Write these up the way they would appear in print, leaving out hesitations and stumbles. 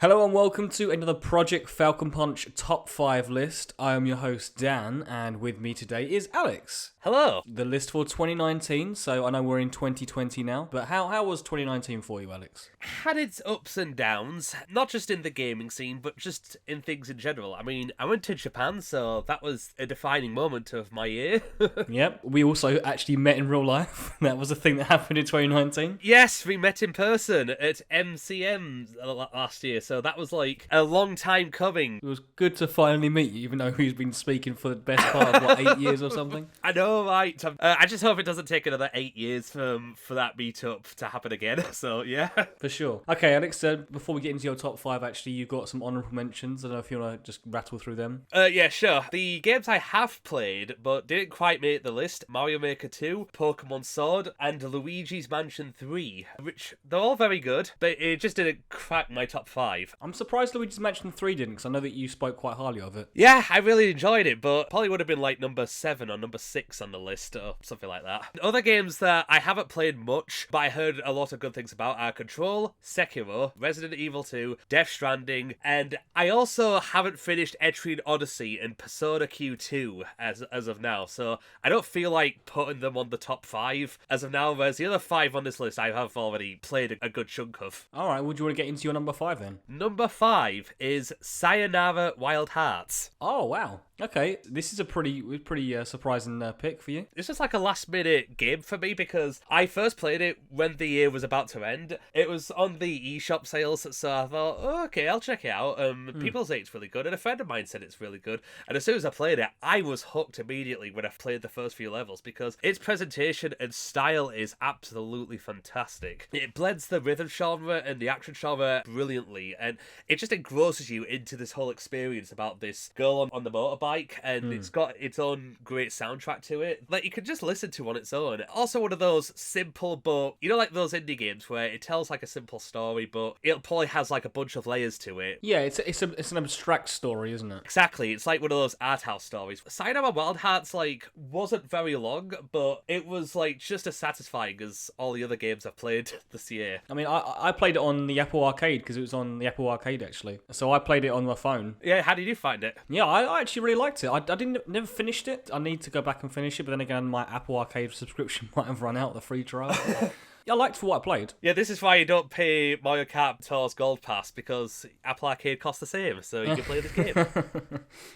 Hello and welcome to another Project Falcon Punch Top 5 list. I am your host Dan, and with me today is Alex. Hello. The list for 2019, so I know we're in 2020 now, but how was 2019 for you, Alex? Had its ups and downs, not just in the gaming scene, but just in things in general. I mean, I went to Japan, so that was a defining moment of my year. Yep, we also actually met in real life. That was a thing that happened in 2019. Yes, we met in person at MCM last year, so that was like a long time coming. It was good to finally meet you, even though we've been speaking for the best part of, 8 years or something? I know, right? I just hope it doesn't take another 8 years for that meetup to happen again, so yeah. For sure. Okay, Alex, before we get into your top 5, actually, you've got some honourable mentions. I don't know if you want to just rattle through them. Yeah, sure. The games I have played, but didn't quite make the list, Mario Maker 2, Pokemon Sword, and Luigi's Mansion 3, which they're all very good, but it just didn't crack my top 5. I'm surprised Luigi's Mansion 3 didn't, because I know that you spoke quite highly of it. Yeah, I really enjoyed it, but probably would have been like number 7 or number 6 on the list or something like that. Other games that I haven't played much, but I heard a lot of good things about are Control, Sekiro, Resident Evil 2, Death Stranding, and I also haven't finished Etrian Odyssey and Persona Q2 as of now, so I don't feel like putting them on the top 5 as of now, whereas the other 5 on this list I have already played a good chunk of. Alright, would you want to get into your number 5 then? Number 5 is Sayonara Wild Hearts. Oh, wow. Okay, this is a pretty surprising pick for you. This was like a last-minute game for me because I first played it when the year was about to end. It was on the eShop sales, so I thought, oh, okay, I'll check it out. People say it's really good, and a friend of mine said it's really good. And as soon as I played it, I was hooked immediately when I played the first few levels because its presentation and style is absolutely fantastic. It blends the rhythm genre and the action genre brilliantly, and it just engrosses you into this whole experience about this girl on the motorbike. And it's got its own great soundtrack to it that you can just listen to on its own. Also one of those simple, but you know, like those indie games where it tells like a simple story, but it probably has like a bunch of layers to it. Yeah, it's an abstract story, isn't it? Exactly, it's like one of those art house stories. Sayonara Wild Hearts like wasn't very long, but it was like just as satisfying as all the other games I've played this year. I mean, I played it on the Apple Arcade because it was on the Apple Arcade actually. So I played it on my phone. Yeah, how did you find it? Yeah, I actually really liked it. I never finished it. I need to go back and finish it, but then again, my Apple Arcade subscription might have run out, the free trial. Yeah, I liked for what I played. Yeah, this is why you don't pay Mario Kart Tour's Gold Pass, because Apple Arcade costs the same, so you can play this game.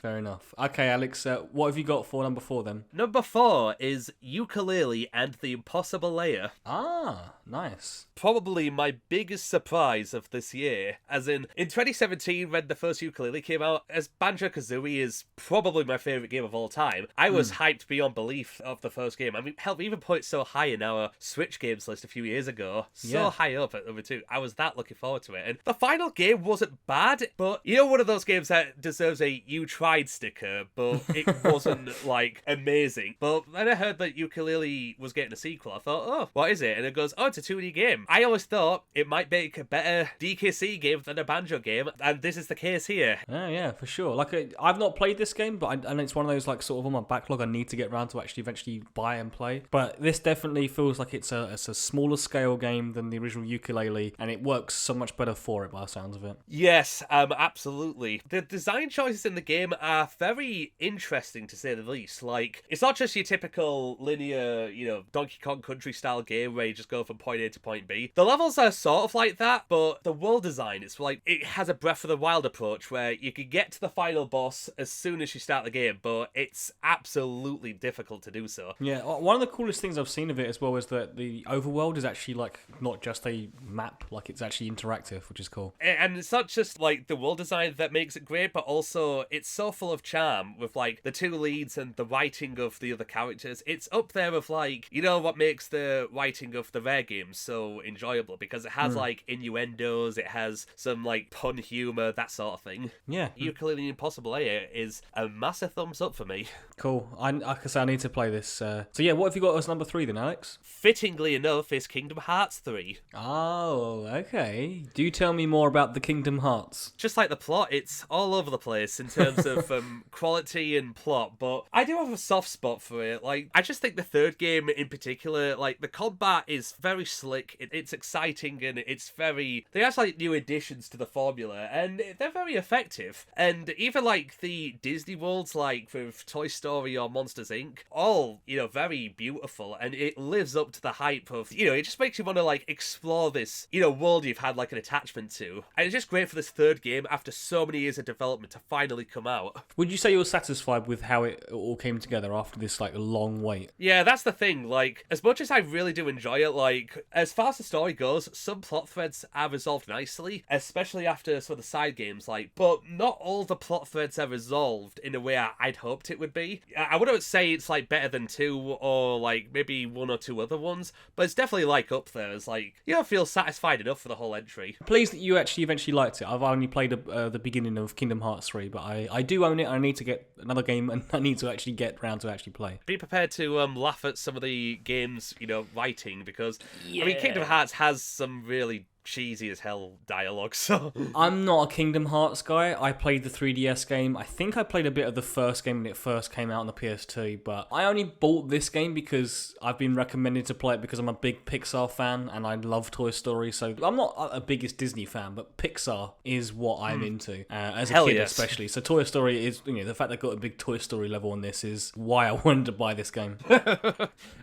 Fair enough. Okay, Alex, what have you got for number 4 then? Number 4 is YOOKA-LAYLE and the Impossible Lair. Ah, nice. Probably my biggest surprise of this year, as in 2017 when the first Yooka-Layle came out, as Banjo-Kazooie is probably my favourite game of all time, I was hyped beyond belief of the first game. I mean, hell, we even put it so high in our Switch games list a few years ago, so high up at number 2. I was that looking forward to it, and the final game wasn't bad, but you know, one of those games that deserves a "you tried" sticker, but it wasn't like amazing. But when I heard that Yooka-Layle was getting a sequel, I thought, oh, what is it? And it goes, oh, it's a 2D game. I always thought it might make a better DKC game than a Banjo game, and this is the case here. Oh yeah, for sure. Like, I've not played this game, but and it's one of those like sort of on my backlog I need to get around to actually eventually buy and play. But this definitely feels like it's a smaller scale game than the original Yooka-Layle, and it works so much better for it by the sounds of it. Yes, absolutely. The design choices in the game are very interesting to say the least. Like, it's not just your typical linear, you know, Donkey Kong Country style game where you just go from point A to point B. The levels are sort of like that, but the world design, it's like, it has a Breath of the Wild approach where you can get to the final boss as soon as you start the game, but it's absolutely difficult to do so. Yeah, one of the coolest things I've seen of it as well is that the overworld is actually like not just a map, like it's actually interactive, which is cool. And it's not just like the world design that makes it great, but also it's so full of charm with like the two leads and the writing of the other characters. It's up there with like, you know, what makes the writing of the Rare games so enjoyable, because it has like innuendos, it has some like pun humor, that sort of thing. Yeah. Yooka-Layle Impossible Lair is a massive thumbs up for me. Cool. Like I say, I need to play this. So yeah, what have you got as number 3 then, Alex? Fittingly enough, is is Kingdom Hearts 3. Oh, okay. Do tell me more about the Kingdom Hearts. Just like the plot, it's all over the place in terms of quality and plot, but I do have a soft spot for it. Like, I just think the third game in particular, like, the combat is very slick, it's exciting, and it's very... They have, like, new additions to the formula, and they're very effective. And even, like, the Disney worlds, like, with Toy Story or Monsters, Inc., all, you know, very beautiful, and it lives up to the hype of, you know, it just makes you want to, like, explore this, you know, world you've had, like, an attachment to. And it's just great for this third game, after so many years of development, to finally come out. Would you say you're satisfied with how it all came together after this, like, long wait? Yeah, that's the thing. Like, as much as I really do enjoy it, like, as far as the story goes, some plot threads are resolved nicely, especially after some of the side games, like, but not all the plot threads are resolved in a way I'd hoped it would be. I wouldn't say it's, like, better than 2 or, like, maybe 1 or 2 other ones, but it's definitely, like, up there as, like, you don't feel satisfied enough for the whole entry. Pleased that you actually eventually liked it. I've only played the beginning of Kingdom Hearts 3, but I do own it. I need to get another game, and I need to actually get round to actually play. Be prepared to laugh at some of the game's, you know, writing, because, I mean, Kingdom Hearts has some really cheesy as hell dialogue, so... I'm not a Kingdom Hearts guy. I played the 3DS game. I think I played a bit of the first game when it first came out on the PS2, but I only bought this game because I've been recommended to play it because I'm a big Pixar fan and I love Toy Story, so I'm not a biggest Disney fan, but Pixar is what I'm into, as a Hell kid yes. especially. So Toy Story is, you know, the fact they've got a big Toy Story level on this is why I wanted to buy this game.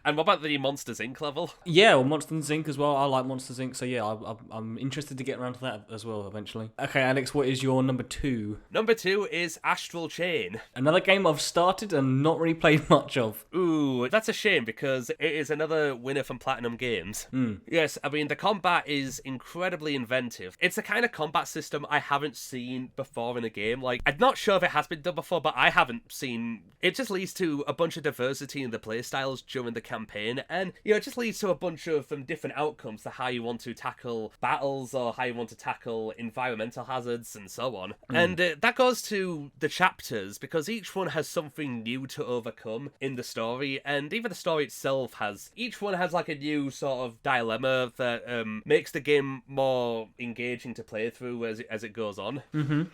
And what about the Monsters, Inc. level? Yeah, well, Monsters Inc. as well. I like Monsters Inc., so yeah, I'm interested to get around to that as well eventually. Okay, Alex, what is your number 2? Number 2 is Astral Chain. Another game I've started and not really played much of. Ooh, that's a shame because it is another winner from Platinum Games. Yes, I mean, the combat is incredibly inventive. It's the kind of combat system I haven't seen before in a game. Like, I'm not sure if it has been done before, but I haven't seen... It just leads to a bunch of diversity in the playstyles during the campaign, and, you know, it just leads to a bunch of different outcomes to how you want to tackle battles or how you want to tackle environmental hazards and so on. And that goes to the chapters, because each one has something new to overcome in the story, and even the story itself has... Each one has, like, a new sort of dilemma that makes the game more engaging to play through as it goes on.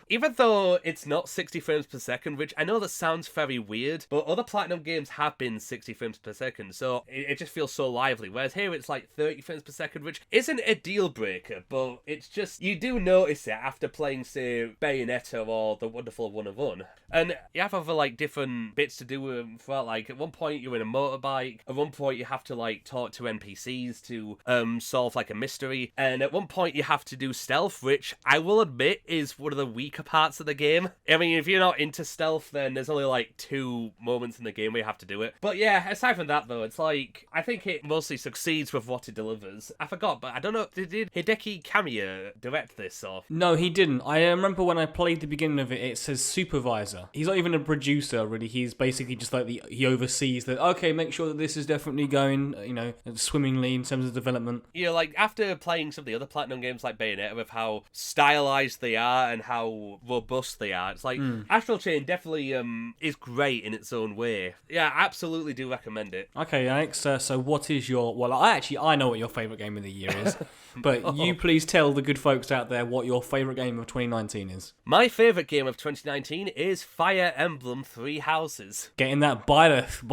Even though it's not 60 frames per second, which I know that sounds very weird, but other Platinum games have been 60 frames per second, so it just feels so lively, whereas here it's like 30 frames per second, which isn't a deal breaker, but it's just, you do notice it after playing, say, Bayonetta or The Wonderful 101. And you have other, like, different bits to do throughout. Like, at one point you're in a motorbike, at one point you have to, like, talk to NPCs to solve, like, a mystery, and at one point you have to do stealth, which I will admit is one of the weaker parts of the game. I mean, if you're not into stealth, then there's only, like, 2 moments in the game where you have to do it. But yeah, aside from that, though, it's like, I think it mostly succeeds with what it delivers. I forgot, but I don't know, did Hideki Kamiya direct this, or? No, he didn't. I remember when I played the beginning of it, it says supervisor. He's not even a producer, really. He's basically just like he oversees that, okay, make sure that this is definitely going, you know, swimmingly in terms of development. You know, like, after playing some of the other Platinum games like Bayonetta, with how stylized they are and how robust they are, it's like, Astral Chain definitely is great in its own way. Yeah, I absolutely do recommend it. Okay, Alex, so what is your... Well, I know what your favourite game of the year is, but you please tell the good folks out there what your favourite game of 2019 is. My favourite game of 2019 is Fire Emblem 3 Houses. Getting that Byleth,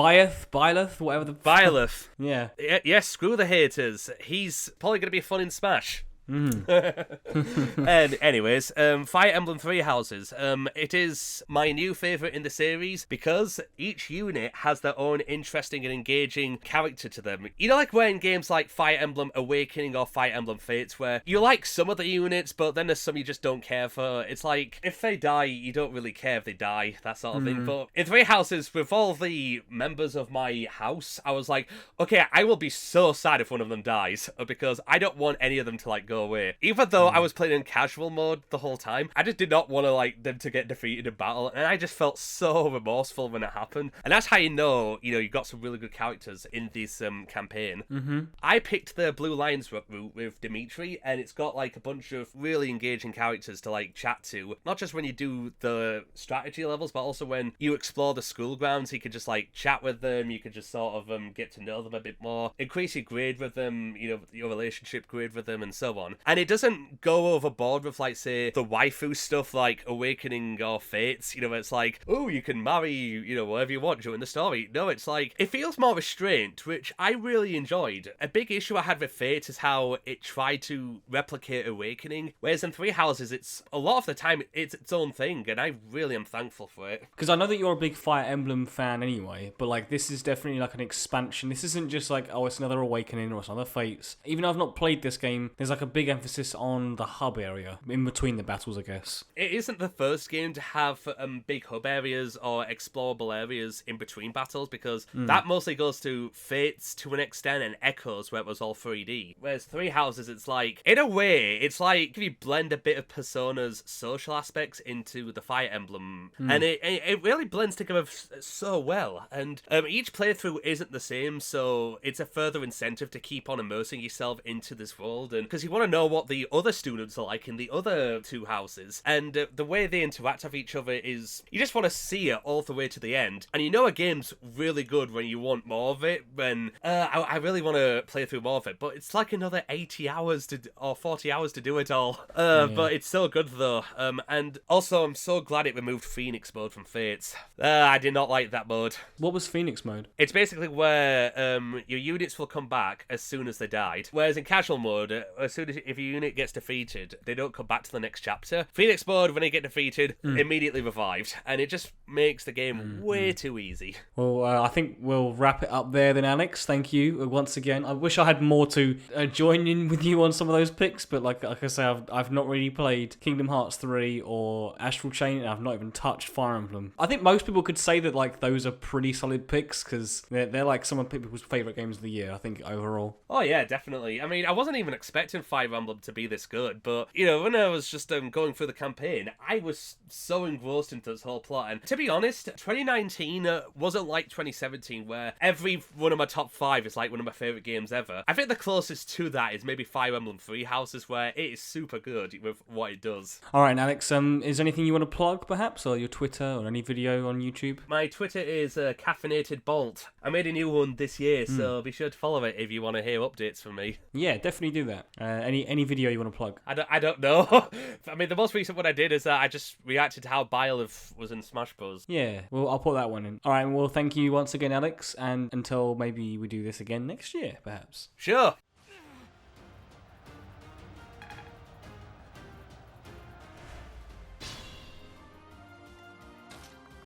whatever the... Byleth. Yeah. Yes, screw the haters. He's probably going to be fun in Smash. And anyways, Fire Emblem 3 Houses. It is my new favourite in the series because each unit has their own interesting and engaging character to them. You know, like when games like Fire Emblem Awakening or Fire Emblem Fates, where you like some of the units, but then there's some you just don't care for. It's like, if they die, you don't really care if they die, that sort of thing. But in 3 Houses, with all the members of my house, I was like, okay, I will be so sad if one of them dies, because I don't want any of them to, like, go go away. Even though I was playing in casual mode the whole time, I just did not want to like them to get defeated in battle, and I just felt so remorseful when it happened. And that's how you know you got some really good characters in this campaign. I picked the Blue Lions route with Dimitri, and it's got like a bunch of really engaging characters to like chat to, not just when you do the strategy levels, but also when you explore the school grounds. You could just like chat with them, you could just sort of get to know them a bit more, increase your grade with them, your relationship grade with them, and so on. And it doesn't go overboard with like, say, the waifu stuff like Awakening or Fates, where it's like, oh, you can marry, whatever you want during the story. No, it's like, it feels more restrained, which I really enjoyed. A big issue I had with Fate is how it tried to replicate Awakening, whereas in Three Houses, it's a lot of the time it's its own thing, and I really am thankful for it. Because I know that you're a big Fire Emblem fan anyway, but like this is definitely like an expansion. This isn't just like, oh, it's another Awakening or it's another Fates. Even though I've not played this game, there's like a big emphasis on the hub area in between the battles, I guess. It isn't the first game to have big hub areas or explorable areas in between battles, because that mostly goes to Fates to an extent and Echoes, where it was all 3D. Whereas Three Houses, it's like, in a way, it's like if you blend a bit of Persona's social aspects into the Fire Emblem, and it really blends together so well. And each playthrough isn't the same, so it's a further incentive to keep on immersing yourself into this world, and because you want to know what the other students are like in the other two houses, and the way they interact with each other is, you just want to see it all the way to the end. And a game's really good when you want more of it, when I really want to play through more of it, but it's like another 80 hours or 40 hours to do it all. But it's so good though. And also I'm so glad it removed Phoenix mode from Fates. I did not like that mode. What was Phoenix mode? It's basically where your units will come back as soon as they died. Whereas in casual mode, if your unit gets defeated, they don't come back to the next chapter. Phoenix mode, when they get defeated, immediately revived. And it just makes the game way too easy. Well, I think we'll wrap it up there then, Alex. Thank you once again. I wish I had more to join in with you on some of those picks, but like I say, I've not really played Kingdom Hearts 3 or Astral Chain, and I've not even touched Fire Emblem. I think most people could say that like those are pretty solid picks, because they're like some of people's favourite games of the year, I think, overall. Oh yeah, definitely. I mean, I wasn't even expecting Fire Emblem to be this good, but when I was just going through the campaign, I was so engrossed into this whole plot. And to be honest, 2019 wasn't like 2017, where every one of my top 5 is like one of my favourite games ever. I think the closest to that is maybe Fire Emblem Three Houses, where it is super good with what it does. Alright, Alex, is there anything you want to plug, perhaps, or your Twitter, or any video on YouTube? My Twitter is Caffeinated Bolt. I made a new one this year, so be sure to follow it if you want to hear updates from me. Yeah, definitely do that. Any video you want to plug? I don't know. I mean, the most recent one I did is I just reacted to how Bile was in Smash Bros. Yeah, well, I'll put that one in. Alright, well, thank you once again, Alex, and until maybe we do this again next year, perhaps. Sure.